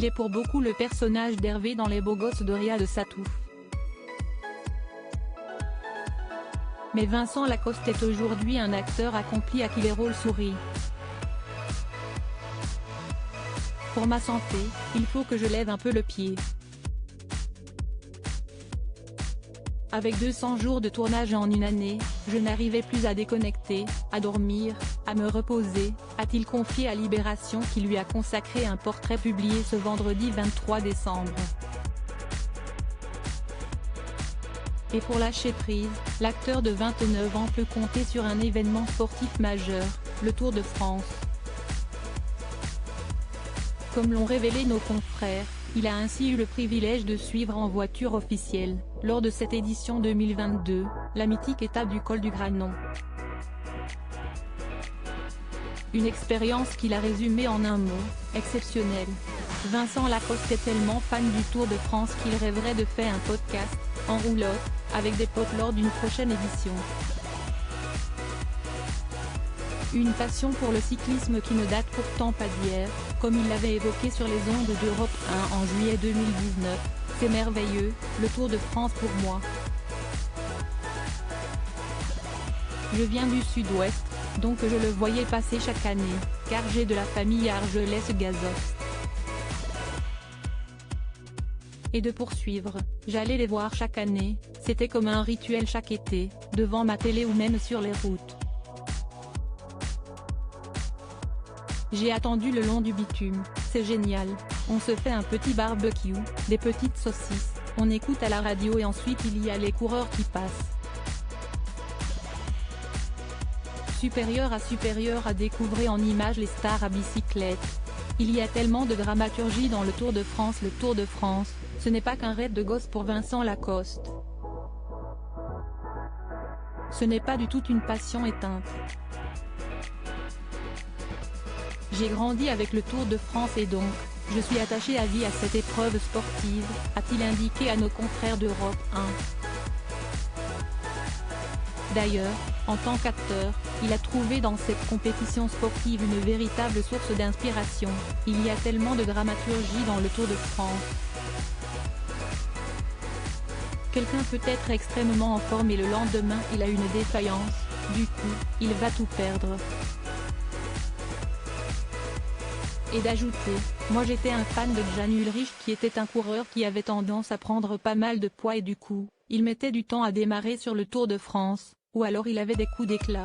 Il est pour beaucoup le personnage d'Hervé dans Les Beaux Gosses de Ria de Satouf. Mais Vincent Lacoste est aujourd'hui un acteur accompli à qui les rôles sourient. Pour ma santé, il faut que je lève un peu le pied. Avec 200 jours de tournage en une année, je n'arrivais plus à déconnecter, à dormir, à me reposer, a-t-il confié à Libération qui lui a consacré un portrait publié ce vendredi 23 décembre. Et pour lâcher prise, l'acteur de 29 ans peut compter sur un événement sportif majeur, le Tour de France. Comme l'ont révélé nos confrères, il a ainsi eu le privilège de suivre en voiture officielle, lors de cette édition 2022, la mythique étape du col du Granon. Une expérience qu'il a résumée en un mot, exceptionnelle. Vincent Lacoste est tellement fan du Tour de France qu'il rêverait de faire un podcast, en roulotte, avec des potes lors d'une prochaine édition. Une passion pour le cyclisme qui ne date pourtant pas d'hier, comme il l'avait évoqué sur les ondes d'Europe 1 en juillet 2019, c'est merveilleux, le Tour de France pour moi. Je viens du sud-ouest, donc je le voyais passer chaque année, car j'ai de la famille à Argelès-Gazost. Et de poursuivre, j'allais les voir chaque année, c'était comme un rituel chaque été, devant ma télé ou même sur les routes. J'ai attendu le long du bitume, c'est génial, on se fait un petit barbecue, des petites saucisses, on écoute à la radio et ensuite il y a les coureurs qui passent. Supérieur à découvrir en images les stars à bicyclette. Il y a tellement de dramaturgie dans le Tour de France. Le Tour de France, ce n'est pas qu'un rêve de gosse pour Vincent Lacoste. Ce n'est pas du tout une passion éteinte. J'ai grandi avec le Tour de France et donc, je suis attaché à vie à cette épreuve sportive, a-t-il indiqué à nos confrères d'Europe 1. D'ailleurs, en tant qu'acteur, il a trouvé dans cette compétition sportive une véritable source d'inspiration, il y a tellement de dramaturgie dans le Tour de France. Quelqu'un peut être extrêmement en forme et le lendemain il a une défaillance, du coup, il va tout perdre. Et d'ajouter, moi j'étais un fan de Jan Ullrich qui était un coureur qui avait tendance à prendre pas mal de poids et du coup, il mettait du temps à démarrer sur le Tour de France, ou alors il avait des coups d'éclat.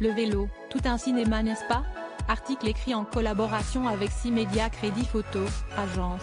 Le vélo, tout un cinéma n'est-ce pas? Article écrit en collaboration avec 6 médias Crédit Photo, agence.